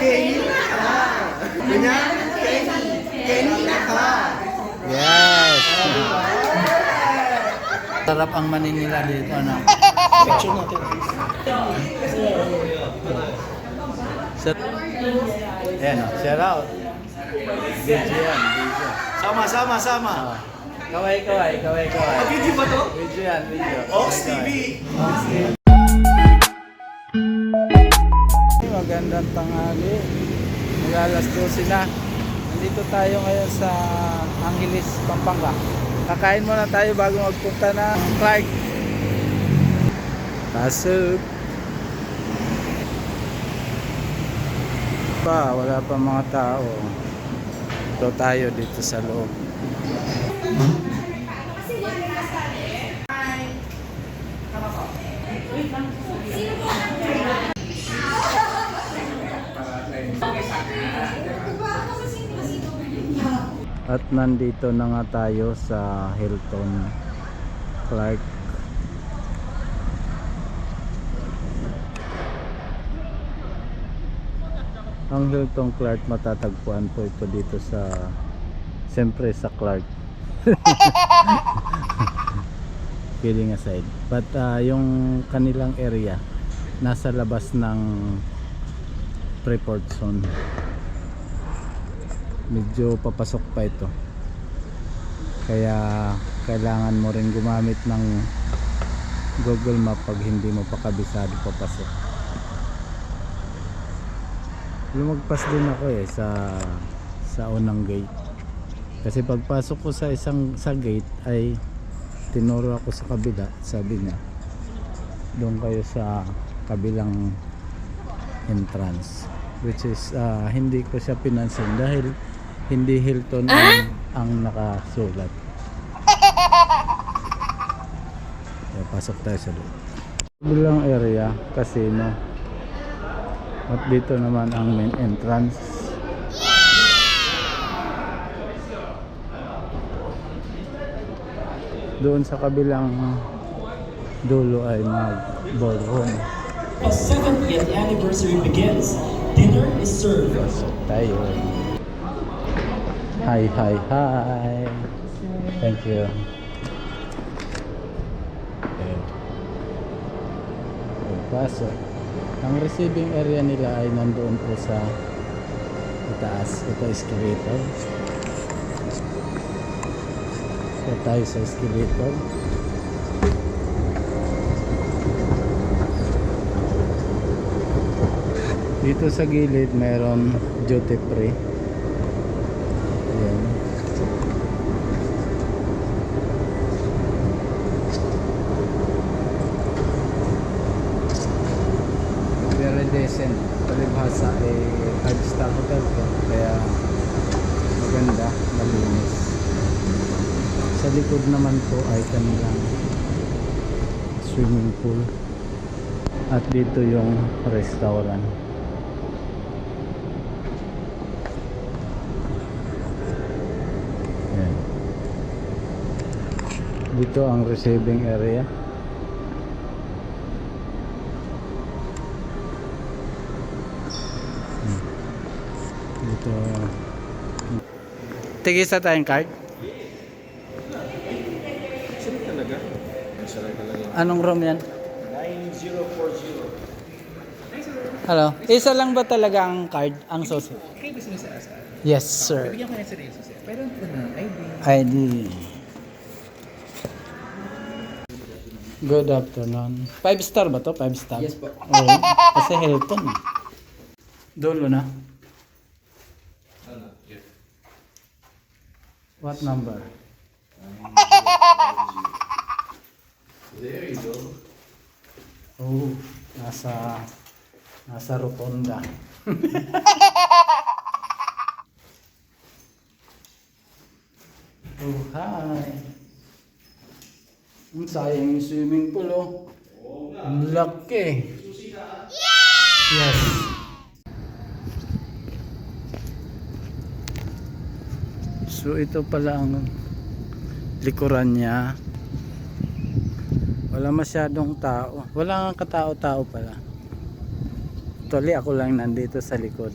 Kenny Naka. Punya Kenny Naka. Yes. Sarap ang Manila dito, ano? Picture natin. Ayan, shout out. Video yan, video. Sama. Kaway. Video ba to? Video yan, video. Ox TV. Magandang tanghali. Mag-alas 12 na. Nandito tayo ngayon sa Angeles, Pampanga. Kakain muna tayo bago magpunta ng Clark. Pasok. Wala pa mga tao. Ito tayo dito sa loob. At nandito na nga tayo sa Hilton Clark. Ang Hilton Clark matatagpuan po ito dito sa, siyempre sa Clark. Kidding aside. But yung kanilang area nasa labas ng Freeport Zone. Medyo papasok pa ito, kaya kailangan mo rin gumamit ng Google Map pag hindi mo pa kabisado papasok. Lumagpas din ako sa unang gate, kasi pagpasok ko sa gate ay tinuro ako sa kabila. Sabi niya doon kayo sa kabilang entrance, which is hindi ko siya pinansin dahil hindi Hilton ang nakasulat. Kaya pasok tayo sa loob. Bilang area, casino. At dito naman ang main entrance. Doon sa kabilang dulo ay mag-ballroom. A 70th anniversary begins. Dinner is served. Pasok tayo. Hi. Thank you. Okay. Pasok. Ang receiving area nila ay nandoon po sa itaas. Ito escalator. So tayo sa escalator. Dito sa gilid mayroon duty free. Ayan. Very decent. Palibhasa ay 5-star hotel ko, kaya maganda, malinis. Sa likod naman po ay kanilang swimming pool. At dito yung restaurant. Ayan. Dito ang receiving area. Dito. Tigisa tayong card. Talaga? Masarap talaga. Anong room yan? 9040. Hello. Isa lang ba talaga ang card, ang susi? Kayo gusto niyo sa asa? Yes, sir. Bigyan ko na sa rin susi. Pero na ID. ID. Good afternoon. 5-star ba to? 5-star? Yes po. Oo. Kasi Hilton. Dulo na. What number? There you go. Oh, nasa rotonda. Oh, hi. Ang sayang yung swimming pool, oh. Ang laki. Yes. So ito pala ang likuran niya. Wala masyadong tao. Wala nga katao-tao pala. Actually, ako lang nandito sa likod.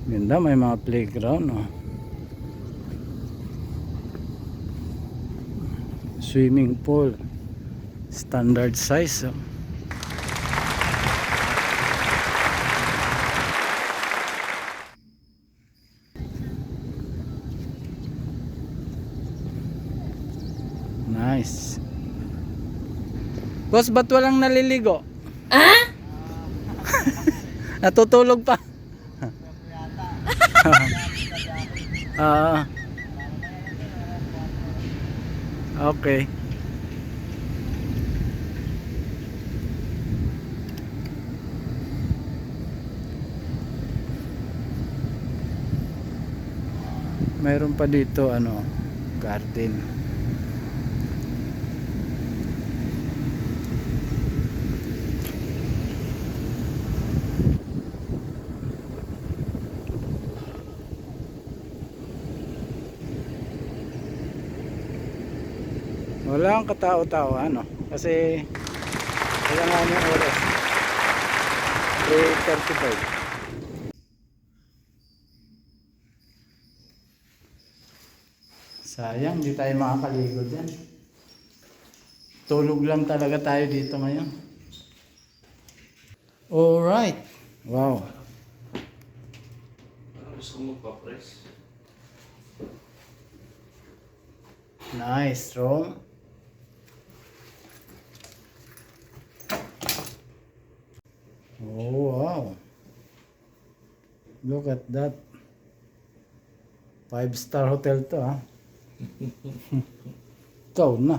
Ganda, may mga playground, oh. Swimming pool. Standard size, oh. Nice. Boss, ba't walang naliligo? Ah? Natutulog pa. Ah. Okay. Mayroon pa dito ano, garden. Wala ang katao-tao ano kasi wala nga yung oras 3:35. Sayang di tayo makakaligo dyan, tulog lang talaga tayo dito ngayon. Alright, wow, Gusto mo magpa-press? nice room. Oh wow, look at that, 5-star hotel to ha. Ikaw na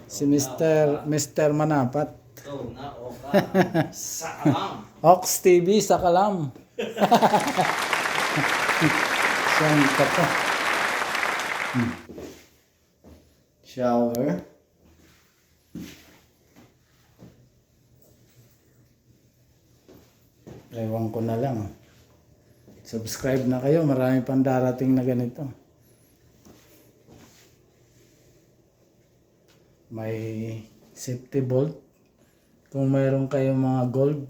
si Mr. Manapat. Ito na, oka. Sa alam. Ox TV sa Kalam. Saan ka pa? Shower. Ewan ko na lang. Subscribe na kayo. Marami pang darating na ganito. May safety bolt. Kung mayroon kayong mga gold,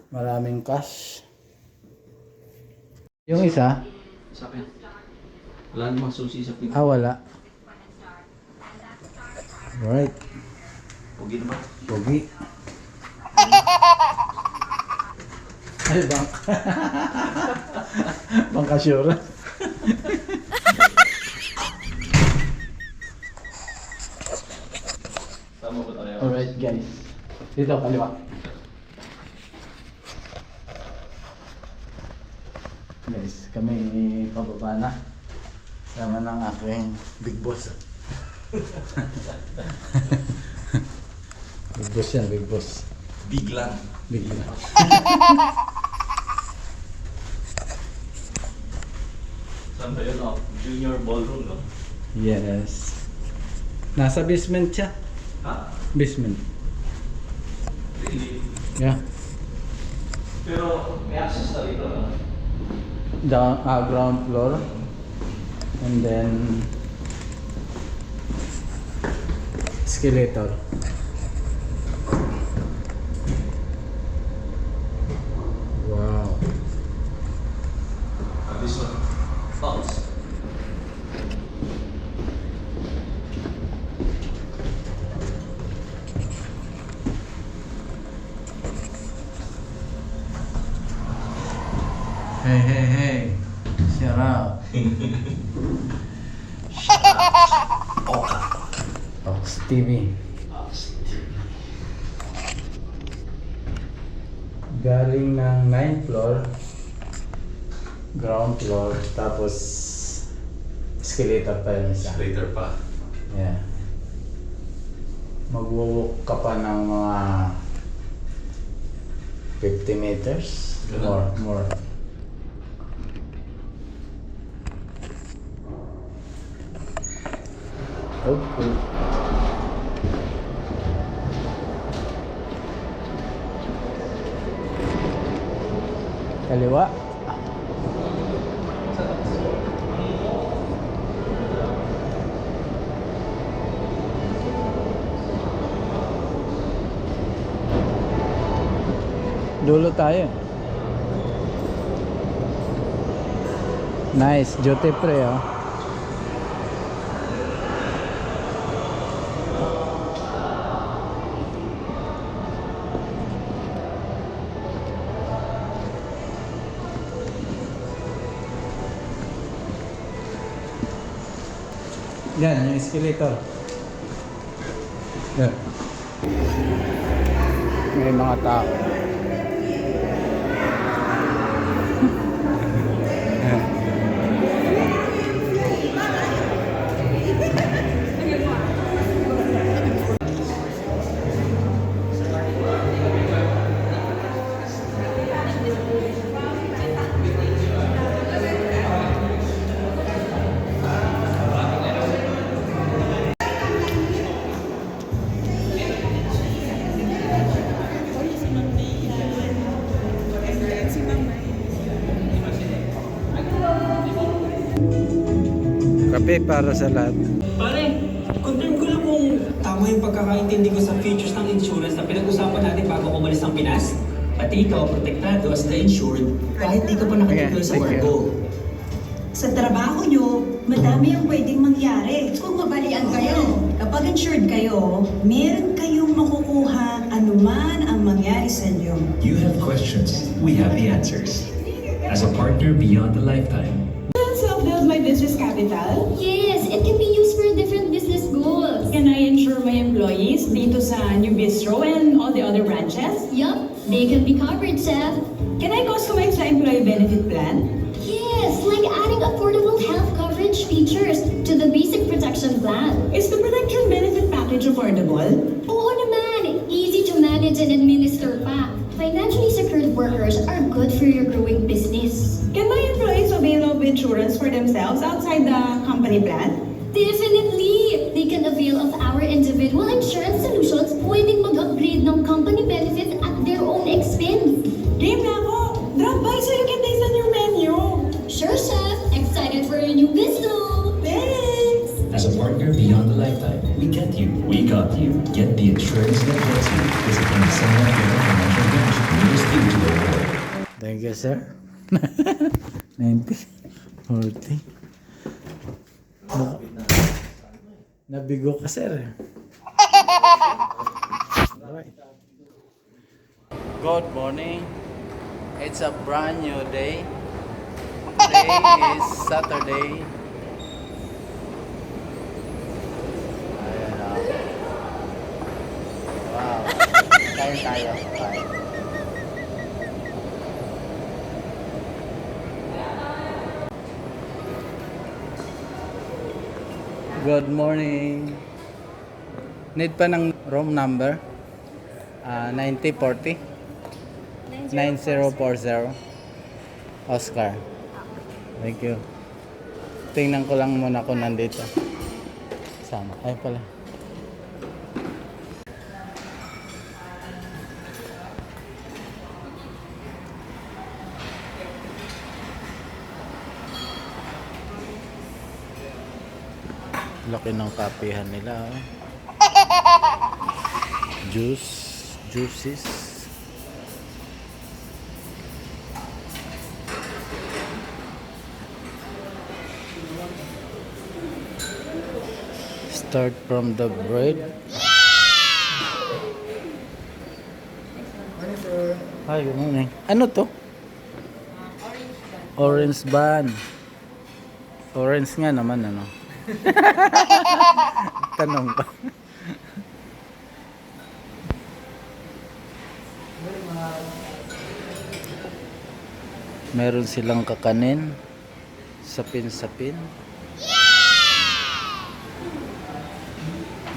maraming cash. Yung isa, Sa akin. Wala namang susi sa pinto. wala. Right. Pugi na ba? Pogi. Ay, bangkasyura. Tama ba tayo? Alright guys. Dito, kaliwa. Guys, kami pababa na. Sama ng aking big boss. Big boss yan, big boss. Big lang. Big na. Saan ba yun? Oh? Junior ballroom, no? Yes. Nasa basement siya. Ha? Basement. Really? Yeah. Pero may access na rito, no? Ground floor. And then escalator. Wow. This one. Pulse. Hey, hey, hey. Shut up. Ox TV. Galing ng 9th floor, ground floor, tapos escalator pa yun isa. Later pa. Yeah. Magwo-walk ka pa ng mga 50 meters. Ganun. More. Okay. Kaliwa. Dulo tayo. Nice, duty free oh. Yan, yung escalator. Yan. May mga tao. Kape para sa lahat. Pare, confirm ko lang kung tama yung pagkakaintindi ko sa features ng insurance na pinag-usapan natin bago umalis ng Pinas. Pati ikaw, protektado as the insured, kahit di ka pa nakadeploy sa Okay, thank Margo. Sa trabaho nyo, madami ang pwedeng mangyari. Kung mabalian kayo, kapag insured kayo, meron kayong makukuha anuman ang mangyari sa inyo. You have questions, we have the answers. As a partner beyond a lifetime, Self-build my business capital. Yes, it can be used for different business goals. Can I insure my employees dito sa New Bistro and all the other branches? Yup, they can be covered, Chef. Can I customize the employee benefit plan? Yes, like adding affordable health coverage features to the basic protection plan. Is the protection benefit package affordable? Oo naman, easy to manage and administer pa. Financially secured workers are good for your growing business. Can my employees avail of insurance for themselves outside the company plan? Definitely! They can avail of our individual insurance solutions, pwedeng mag-upgrade ng company benefits at their own expense. Game na ako! Drop by so you can taste the new menu! Sure, Chef! Excited for a new bistro! Thanks! as a partner beyond a lifetime, we get you, we got you. Get the insurance that gets you. Visit any Sun Life Financial branch nearest you to avoid. Thank you, sir. 90, 40. Nabigo ka, sir. Alright. Good morning. It's a brand new day. Today is Saturday. Ayan o. Wow. Kain tayo. Kain. Good morning. Need pa ng room number? 9040 9040 Oscar. Thank you. Tingnan ko lang muna kung nandito. Sama. Ay pala. Laki ng kapihan nila. Oh. Juices. Start from the bread. Hi, good morning. Ano to? Orange bun. Orange nga naman, ano? Tanong pa. Meron silang kakanin, sapin-sapin,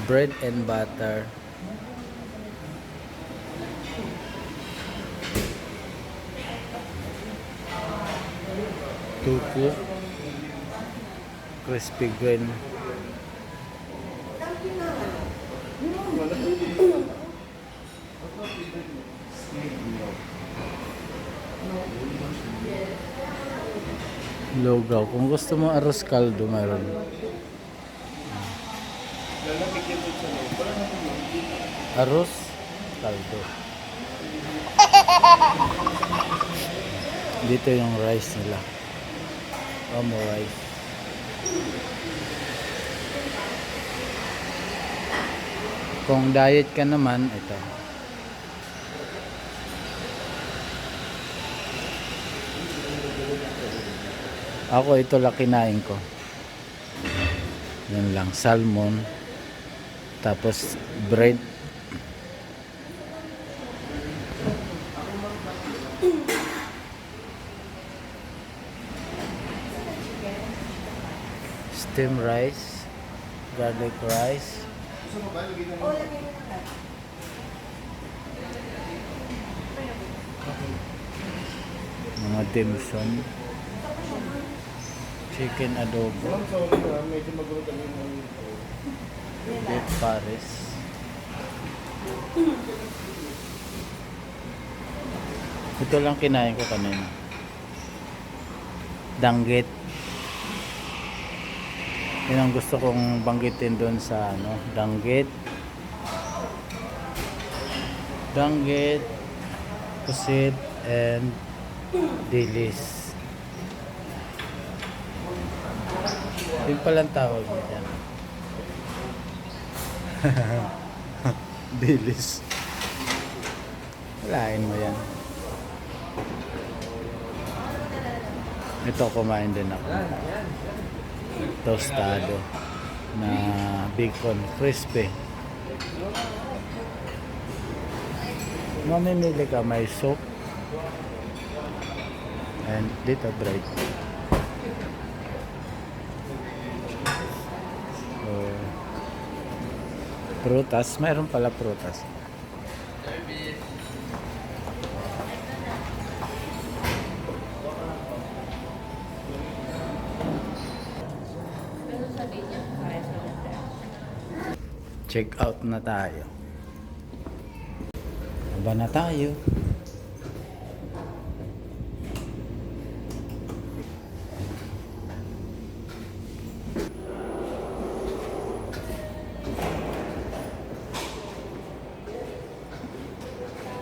bread and butter, tuku, crispy grain, lugaw. Kung gusto mo arroz caldo, mayroon. Arroz caldo. Dito yung rice nila. Omo rice. Kung diet ka naman, ito. Ako ito lang kinain ko. Yan lang, salmon. Tapos bread. Steamed rice, garlic rice. Mga dim sum. Chicken adobo. Beef pares. Ito lang kinain ko kanina. Danggit. Yun ang gusto kong banggitin doon sa ano, danggit. Danggit, pusit, and dilis. Yun palang tawag mo dyan. Dilis. Walain mo yan. Ito kumain din ako. Tostado na bacon crispy. Mamimili ka, may soup and dito bread. So, prutas, mayroon pala prutas. Check out na tayo. Aba na tayo.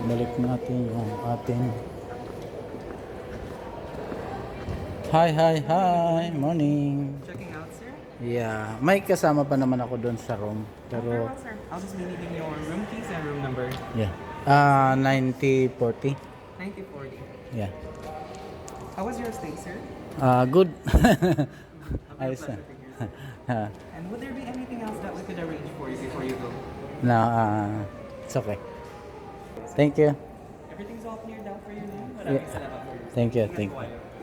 Balik natin yung ating Hi, morning. Checking out, sir? Yeah, may kasama pa naman ako doon sa room. Pero Sir, I'll just be needing your room keys and room number. yeah. 9040. 9040. Yeah. How was your stay, sir? Good. I'll be Ayos na. pleasure to hear, sir. And would there be anything else that we could arrange for you before you go? Na it's okay. Thank you. Everything's all cleared out for you now. Yeah. Thank you. Thank you.